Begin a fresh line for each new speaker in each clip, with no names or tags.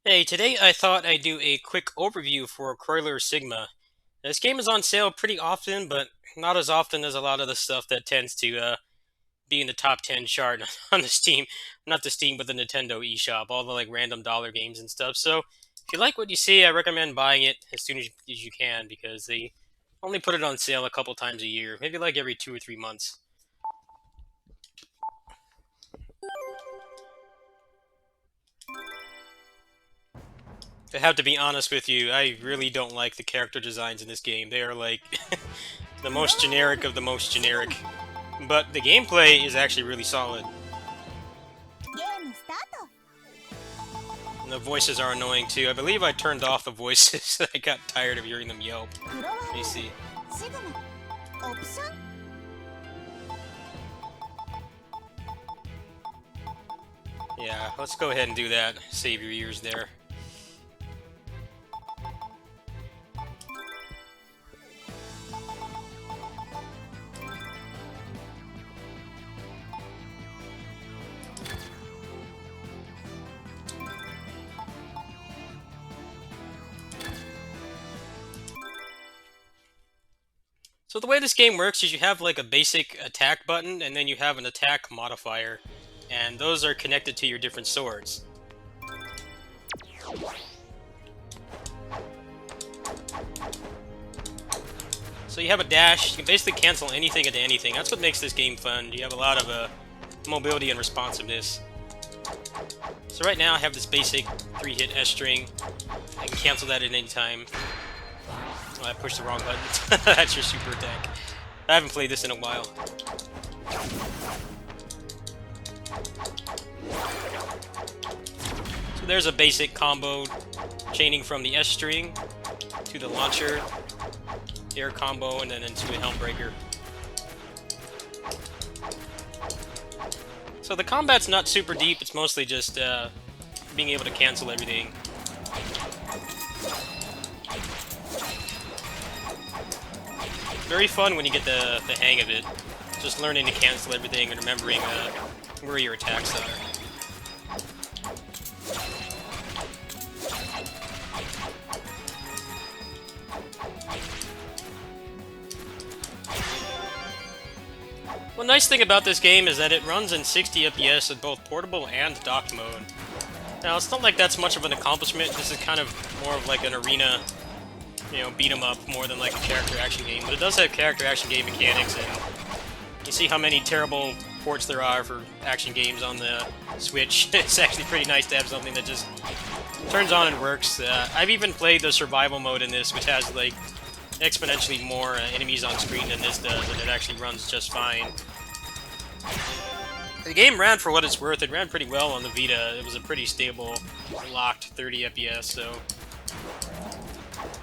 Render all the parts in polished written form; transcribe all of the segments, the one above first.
Hey, today I thought I'd do a quick overview for Croixleur Sigma. This game is on sale pretty often, but not as often as a lot of the stuff that tends to be in the top 10 chart on the Steam, not the Steam, but the Nintendo eShop, all the like random dollar games and stuff. So if you like what you see, I recommend buying it as soon as you can because they only put it on sale a couple times a year, maybe like every 2 or 3 months. I have to be honest with you, I really don't like the character designs in this game. They are like the most generic of the most generic. But the gameplay is actually really solid.
ゲームスタート
And the voices are annoying too. I believe I turned off the voices. I got tired of hearing them yelp.
クロワ
Let me
ー
see.
ルシグマオプション
Yeah, let's go ahead and do that. Save your ears there. So the way this game works is you have like a basic attack button and then you have an attack modifier. And those are connected to your different swords. So you have a dash, you can basically cancel anything into anything. That's what makes this game fun. You have a lot of mobility and responsiveness. So right now I have this basic 3-hit S string. I can cancel that at any time. Oh, I pushed the wrong button. That's your super attack. I haven't played this in a while. So there's a basic combo chaining from the S string to the launcher, air combo, and then into a helm breaker. So the combat's not super deep, it's mostly just being able to cancel everything. Very fun when you get the hang of it. Just learning to cancel everything and remembering where your attacks are. One nice thing about this game is that it runs in 60 FPS in both portable and dock mode. Now, it's not like that's much of an accomplishment. This is kind of more of like an arena, beat 'em up more than like a character action game. But it does have character action game mechanics, and you see how many terrible ports there are for action games on the Switch. It's actually pretty nice to have something that just turns on and works. I've even played the survival mode in this, which has like exponentially more enemies on screen than this does, and it actually runs just fine. The game ran for what it's worth. It ran pretty well on the Vita. It was a pretty stable, locked 30 FPS, so...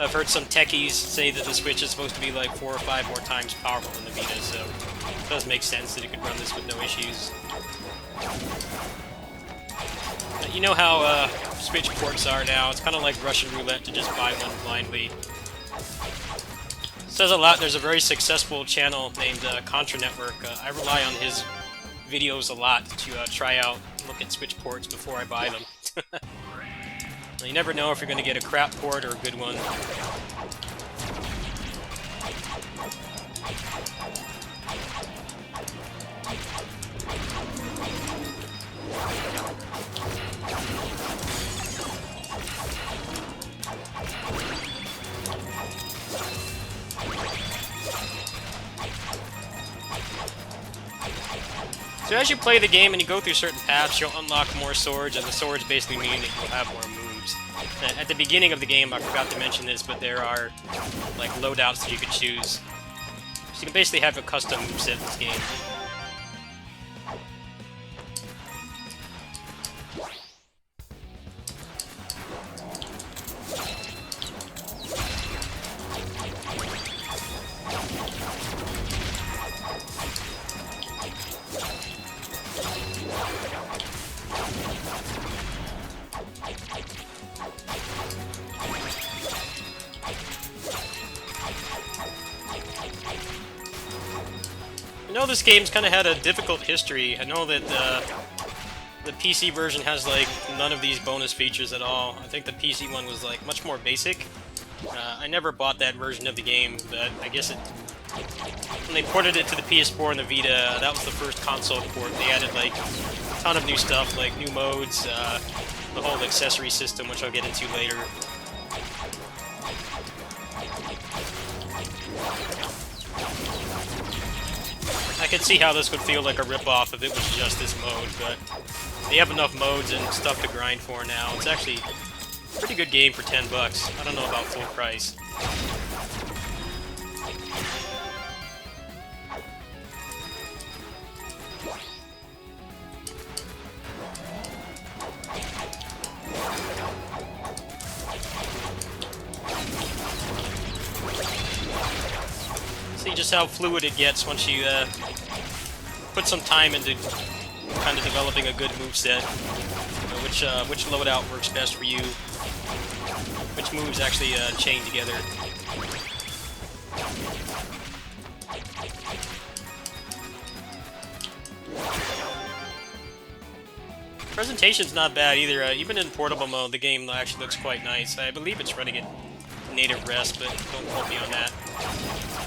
I've heard some techies say that the Switch is supposed to be like 4 or 5 more times powerful than the Vita, so it does make sense that it could run this with no issues. But you know how Switch ports are now. It's kind of like Russian roulette to just buy one blindly. Says a lot. There's a very successful channel named Contra Network. I rely on his videos a lot to try out, look at Switch ports before I buy them. You never know if you're going to get a crap port or a good one. So as you play the game and you go through certain paths, you'll unlock more swords, and the swords basically mean that you'll have more moves. At the beginning of the game, I forgot to mention this, but there are like loadouts that you can choose. So you can basically have a custom moveset in this game. I know this game's kind of had a difficult history. I know that the PC version has like none of these bonus features at all. I think the PC one was like much more basic. I never bought that version of the game, but I guess when they ported it to the PS4 and the Vita, that was the first console port. They added like a ton of new stuff, like new modes, the whole accessory system, which I'll get into later. I could see how this would feel like a ripoff if it was just this mode, but they have enough modes and stuff to grind for now. It's actually a pretty good game for 10 bucks. I don't know about full price. See just how fluid it gets once you put some time into kind of developing a good moveset. You know, which loadout works best for you, which moves actually chain together. Presentation's not bad either. Even in portable mode, the game actually looks quite nice. I believe it's running at native res, but don't quote me on that.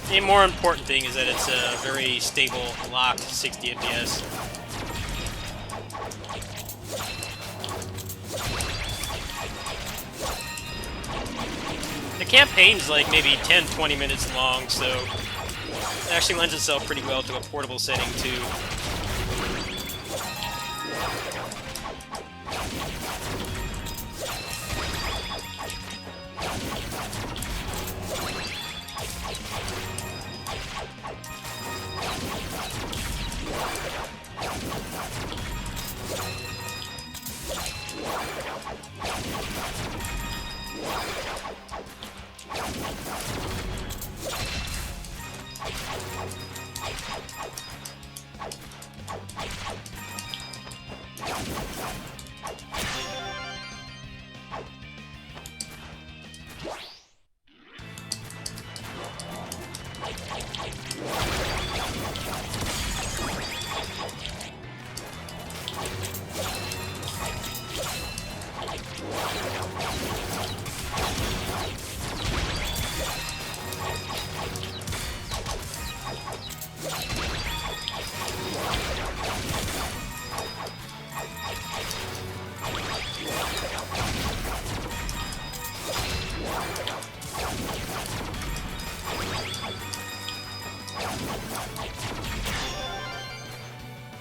The more important thing is that it's a very stable, locked 60 FPS. The campaign's like maybe 10-20 minutes long, so it actually lends itself pretty well to a portable setting too.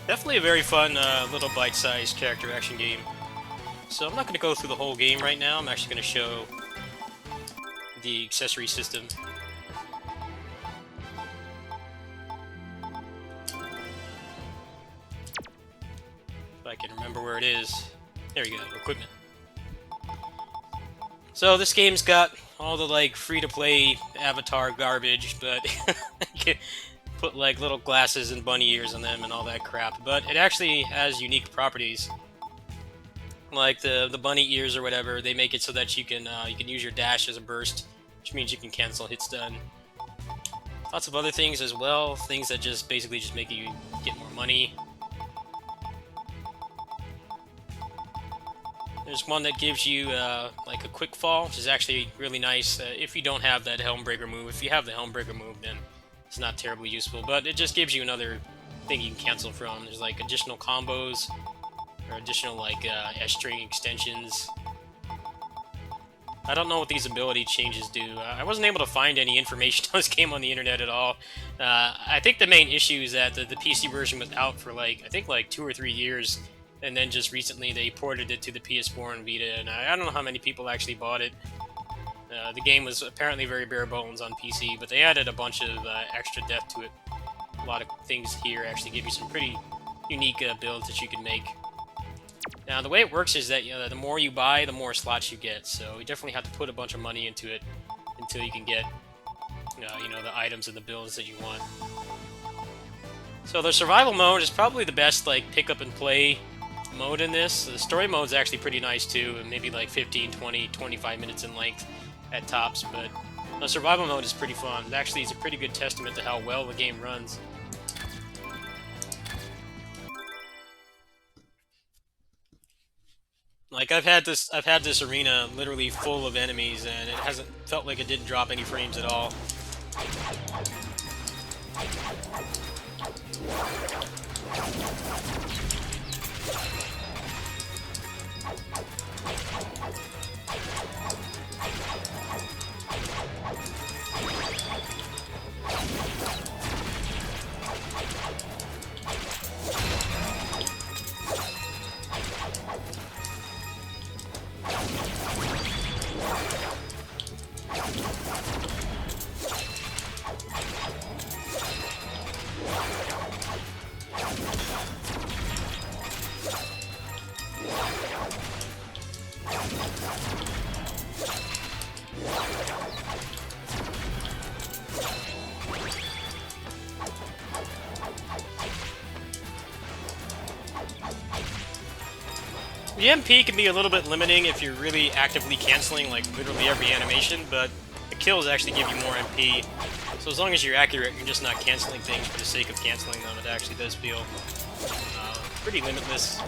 Definitely a very fun little bite-sized character action game. So I'm not going to go through the whole game right now. I'm actually going to show the accessory system. If I can remember where it is. There we go, equipment. So this game's got all the like free-to-play avatar garbage, but put like little glasses and bunny ears on them and all that crap. But it actually has unique properties, like the bunny ears or whatever. They make it so that you can use your dash as a burst, which means you can cancel hit stun. Lots of other things as well, things that just basically just make you get more money. There's one that gives you like a quick fall, which is actually really nice if you don't have that Helmbreaker move. If you have the Helmbreaker move, then it's not terribly useful, but it just gives you another thing you can cancel from. There's like additional combos, or additional like S-string extensions. I don't know what these ability changes do. I wasn't able to find any information on this game on the internet at all. I think the main issue is that the PC version was out for like, I think like 2 or 3 years, and then just recently they ported it to the PS4 and Vita, and I don't know how many people actually bought it. The game was apparently very bare bones on PC, but they added a bunch of extra depth to it. A lot of things here actually give you some pretty unique builds that you can make. Now, the way it works is that the more you buy, the more slots you get. So you definitely have to put a bunch of money into it until you can get, the items and the builds that you want. So the survival mode is probably the best like pick up and play mode in this. The story mode is actually pretty nice too, and maybe like 15, 20, 25 minutes in length at tops, but the survival mode is pretty fun. It actually is a pretty good testament to how well the game runs. Like I've had this arena literally full of enemies, and it hasn't felt like it didn't drop any frames at all. The MP can be a little bit limiting if you're really actively canceling like literally every animation, but the kills actually give you more MP. So as long as you're accurate, you're just not canceling things for the sake of canceling them, it actually does feel pretty limitless.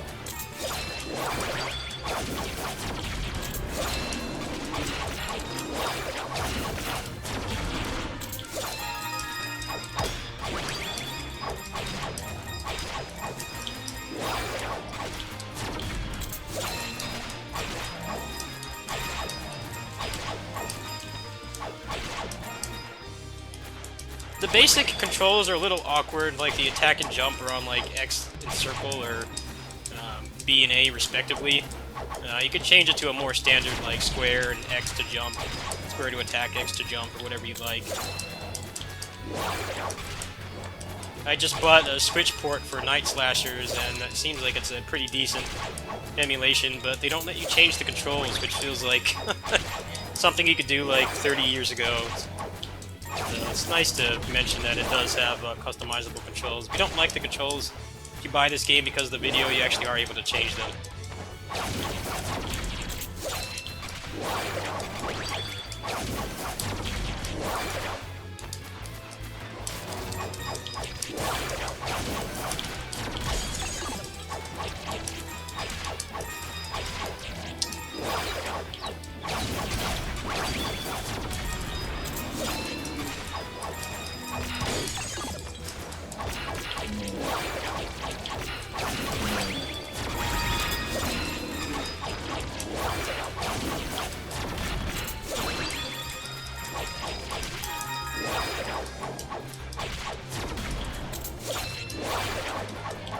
The basic controls are a little awkward, like the attack and jump are on like X and circle or B and A respectively. You could change it to a more standard like square and X to jump, square to attack, X to jump, or whatever you'd like. I just bought a Switch port for Night Slashers, and it seems like it's a pretty decent emulation, but they don't let you change the controls, which feels like something you could do like 30 years ago. It's nice to mention that it does have customizable controls. If you don't like the controls, if you buy this game because of the video, you actually are able to change them.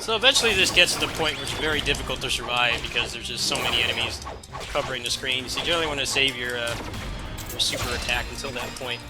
So eventually this gets to the point where it's very difficult to survive because there's just so many enemies covering the screen. So you generally want to save your super attack until that point.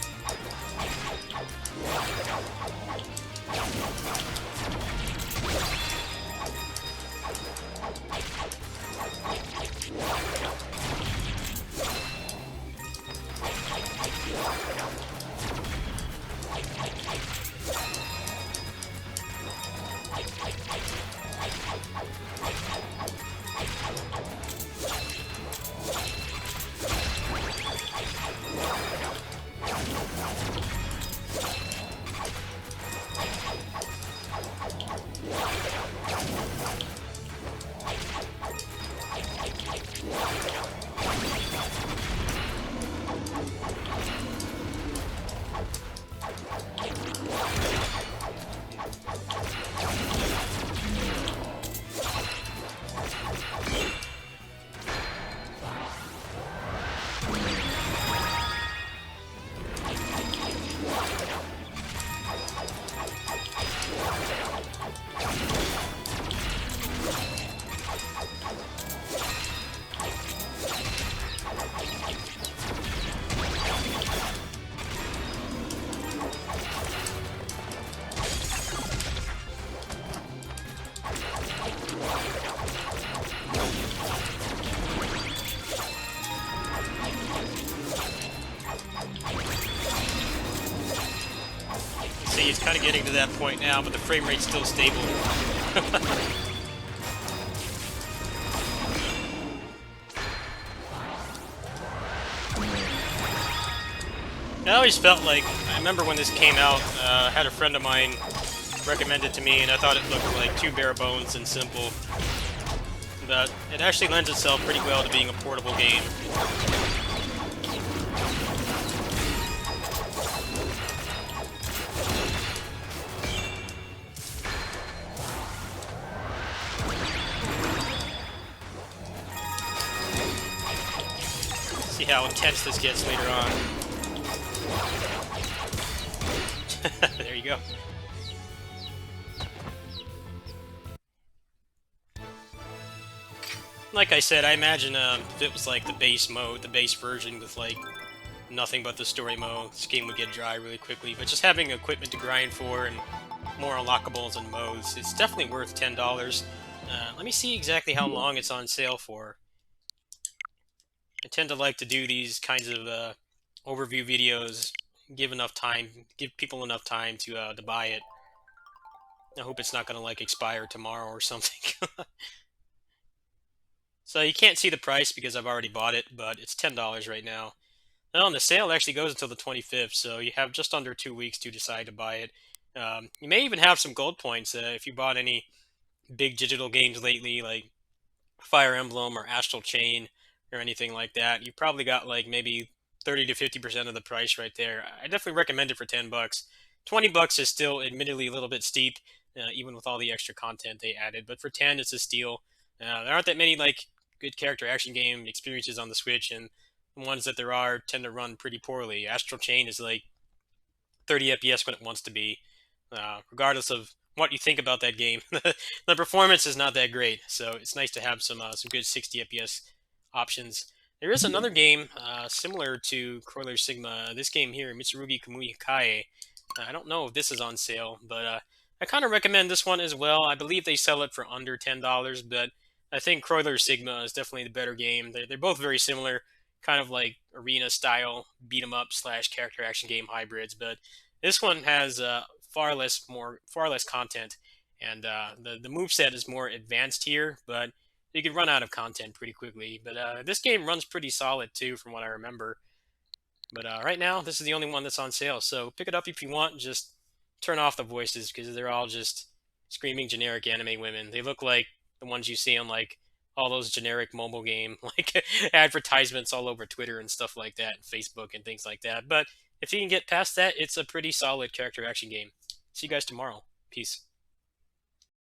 See, it's kind of getting to that point now, but the frame rate's still stable. I always felt like, I remember when this came out, I had a friend of mine recommend it to me, and I thought it looked like too bare bones and simple. but it actually lends itself pretty well to being a portable game. See how intense this gets later on. There you go. Like I said, I imagine if it was like the base mode, the base version with like nothing but the story mode, this game would get dry really quickly. But just having equipment to grind for and more unlockables and modes, it's definitely worth $10. Let me see exactly how long it's on sale for. I tend to like to do these kinds of overview videos, give people enough time to buy it. I hope it's not going to like expire tomorrow or something. So you can't see the price because I've already bought it, but it's $10 right now. Now, and the sale actually goes until the 25th, so you have just under 2 weeks to decide to buy it. You may even have some gold points if you bought any big digital games lately, like Fire Emblem or Astral Chain or anything like that. You probably got like maybe 30 to 50% of the price right there. I definitely recommend it for $10. $20 is still admittedly a little bit steep, even with all the extra content they added. But for 10, it's a steal. There aren't that many like good character action game experiences on the Switch, and the ones that there are tend to run pretty poorly. Astral Chain is like 30 FPS when it wants to be, regardless of what you think about that game. The performance is not that great, so it's nice to have some good 60 FPS options. There is another game similar to Croixleur Sigma. This game here, Mitsurugi Kamui Kai. I don't know if this is on sale, but I kind of recommend this one as well. I believe they sell it for under $10, but I think Croixleur Sigma is definitely the better game. They're both very similar, kind of like arena style beat 'em up slash character action game hybrids, but this one has far less content, and the move set is more advanced here, but you can run out of content pretty quickly. But this game runs pretty solid too, from what I remember. But right now, this is the only one that's on sale, so pick it up if you want. Just turn off the voices because they're all just screaming generic anime women. They look like the ones you see on like all those generic mobile game like advertisements all over Twitter and stuff like that, and Facebook and things like that. But if you can get past that, it's a pretty solid character action game. See you guys tomorrow. Peace.